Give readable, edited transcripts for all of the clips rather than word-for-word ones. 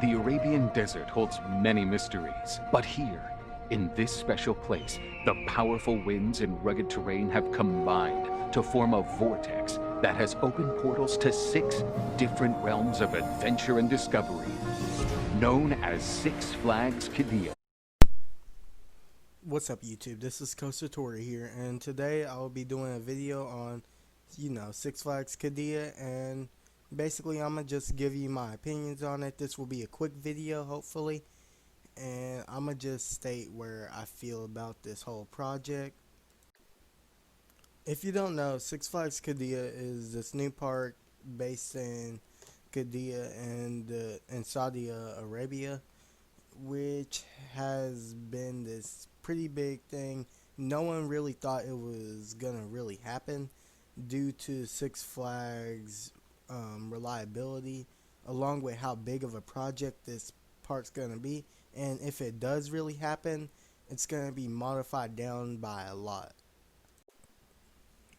The Arabian desert holds many mysteries, but here, in this special place, the powerful winds and rugged terrain have combined to form a vortex that has opened portals to 6 different realms of adventure and discovery, known as Six Flags Qiddiya. What's up YouTube, this is Tori here, and today I'll be doing a video on, Six Flags Qiddiya, and basically I'm going to just give you my opinions on it. This will be a quick video, hopefully, and I'm going to just state where I feel about this whole project. If you don't know, Six Flags Qiddiya is this new park based in Qiddiya and in Saudi Arabia, which has been this pretty big thing. No one really thought it was gonna really happen due to Six Flags reliability, along with how big of a project this park's gonna be. And if it does really happen, it's gonna be modified down by a lot.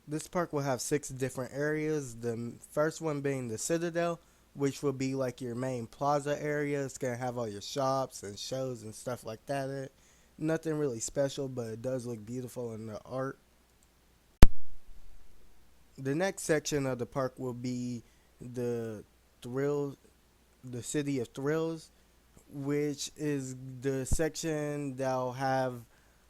This park will have 6 different areas. The first one being the Citadel, which will be like your main plaza area. It's going to have all your shops and shows and stuff like that. Nothing really special, but it does look beautiful in the art. The next section of the park will be the City of Thrills, which is the section that'll have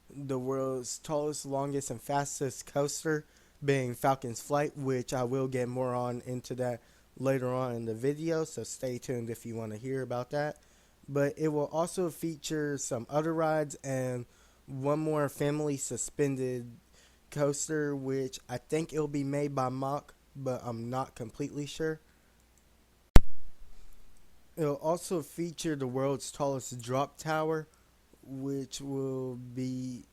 the world's tallest, longest, and fastest coaster, being Falcon's Flight, which I will get more on into that later on in the video, so stay tuned if you want to hear about that. But it will also feature some other rides and one more family suspended coaster, which I think it'll be made by Mach, but I'm not completely sure. It'll also feature the world's tallest drop tower, which it will be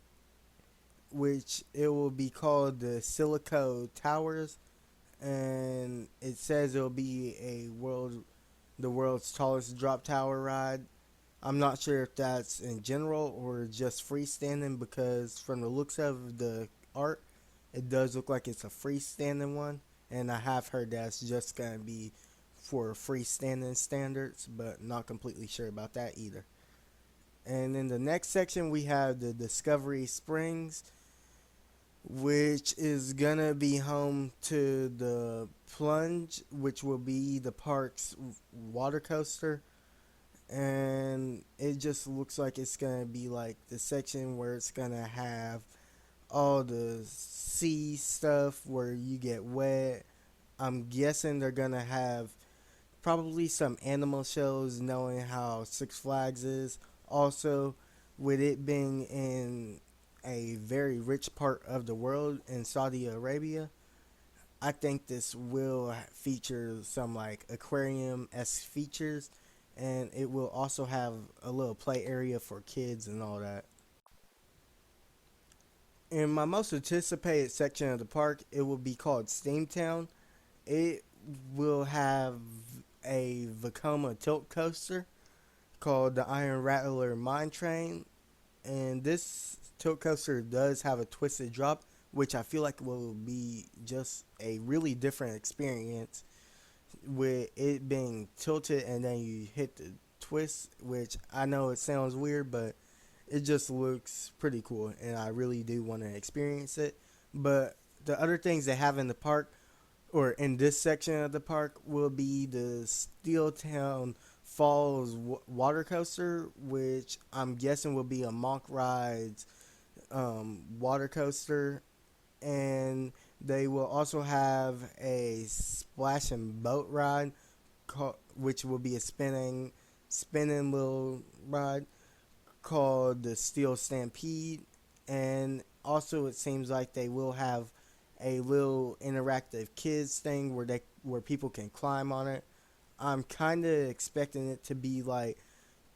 called the Silico Towers, and it says it'll be the world's tallest drop tower ride. I'm not sure if that's in general or just freestanding, because from the looks of the art, it does look like it's a freestanding one, and I have heard that's just gonna be for freestanding standards, but not completely sure about that either. And in the next section, we have the Discovery Springs, which is gonna be home to the Plunge, which will be the park's water coaster. And it just looks like it's gonna be like the section where it's gonna have all the sea stuff where you get wet. I'm guessing they're gonna have probably some animal shows, knowing how Six Flags is. Also, with it being in a very rich part of the world in Saudi Arabia, I think this will feature some like aquarium-esque features, and it will also have a little play area for kids and all that. In my most anticipated section of the park, it will be called Steamtown. It will have a Vekoma tilt coaster called the Iron Rattler Mine Train, and this tilt coaster does have a twisted drop, which I feel like will be just a really different experience with it being tilted and then you hit the twist, which I know it sounds weird, but it just looks pretty cool, and I really do want to experience it. But the other things they have in the park, or in this section of the park, will be the Steeltown Falls water coaster, which I'm guessing will be a Mach Rides water coaster, and they will also have a splash and boat ride, which will be a spinning little ride called the Steel Stampede. And also it seems like they will have a little interactive kids thing where people can climb on it. I'm kind of expecting it to be like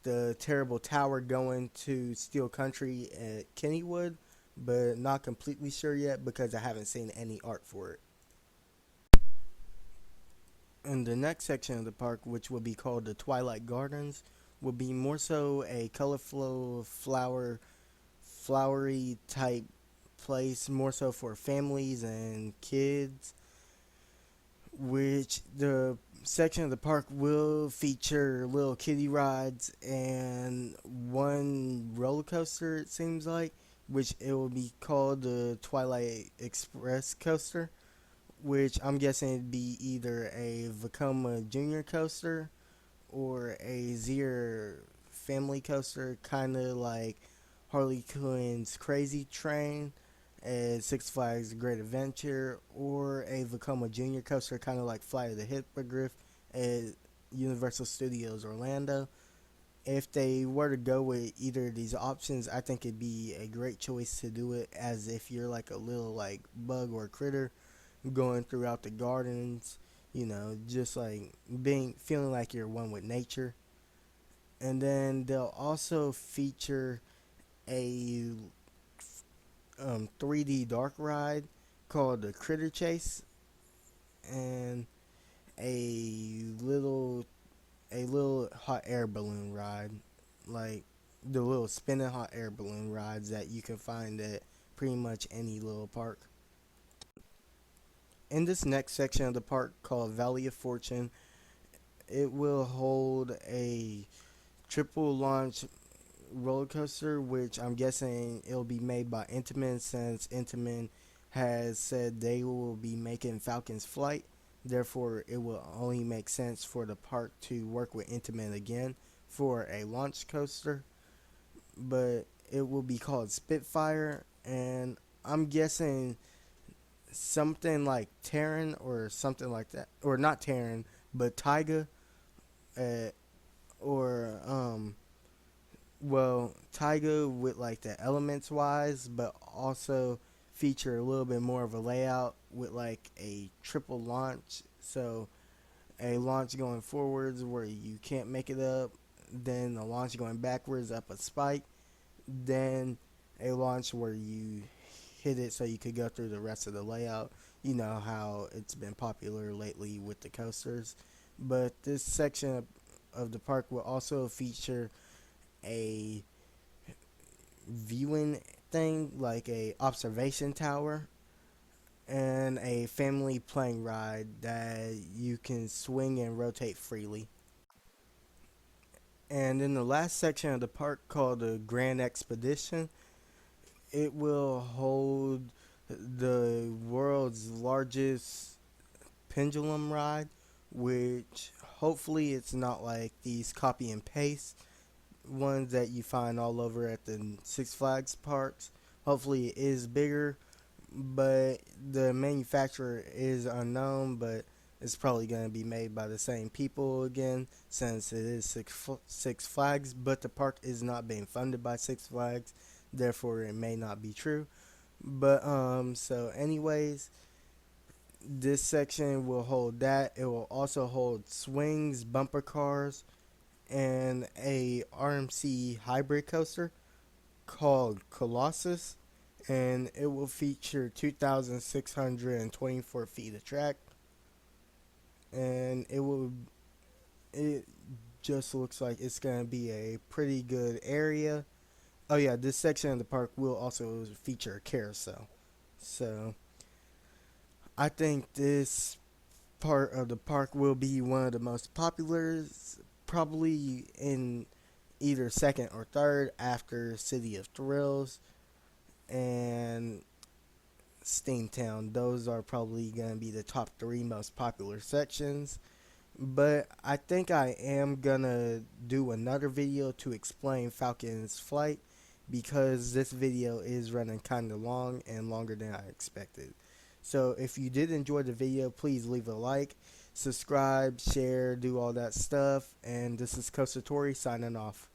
the Terrible Tower going to Steel Country at Kennywood, but not completely sure yet because I haven't seen any art for it. In the next section of the park, which will be called the Twilight Gardens, will be more so a colorful flowery type place, more so for families and kids, which the section of the park will feature little kiddie rides and one roller coaster, it seems like, which it will be called the Twilight Express coaster, which I'm guessing it'd be either a Vekoma Junior coaster or a Zier family coaster, kind of like Harley Quinn's Crazy Train at Six Flags Great Adventure, or a Vekoma Junior coaster, kind of like Flight of the Hippogriff at Universal Studios Orlando. If they were to go with either of these options, I think it'd be a great choice to do it as if you're like a little like bug or critter going throughout the gardens, just like being feeling like you're one with nature. And then they'll also feature a 3D dark ride called the Critter Chase, and a little hot air balloon ride, like the little spinning hot air balloon rides that you can find at pretty much any little park. In this next section of the park called Valley of Fortune, it will hold a triple launch roller coaster, which I'm guessing it'll be made by Intamin, since Intamin has said they will be making Falcon's Flight. Therefore, it will only make sense for the park to work with Intamin again for a launch coaster. But it will be called Spitfire, and I'm guessing something like Terran or something like that, or not Terran, but Taiga, uh, or Taiga with like the elements wise, but also feature a little bit more of a layout with like a triple launch. So a launch going forwards where you can't make it up, then a launch going backwards up a spike, then a launch where you hit it so you could go through the rest of the layout. You know how it's been popular lately with the coasters. But this section of the park will also feature a viewing thing, like a observation tower, and a family plane ride that you can swing and rotate freely. And in the last section of the park called the Grand Expedition, it will hold the world's largest pendulum ride, which hopefully it's not like these copy and paste ones that you find all over at the Six Flags parks. Hopefully it is bigger, but the manufacturer is unknown, but it's probably going to be made by the same people again, since it is Six Flags, but the park is not being funded by Six Flags, therefore it may not be true. But so anyways, this section will hold that. It will also hold swings, bumper cars, and a RMC hybrid coaster called Colossus, and it will feature 2,624 feet of track, and it just looks like it's going to be a pretty good area. Oh yeah, this section of the park will also feature a carousel. So I think this part of the park will be one of the most popular, probably in either second or third after City of Thrills and Steamtown. Those are probably going to be the top three most popular sections. But I think I am going to do another video to explain Falcon's Flight, because this video is running kind of long and longer than I expected. So if you did enjoy the video, please leave a like, subscribe, share, do all that stuff. And this is Kosatori signing off.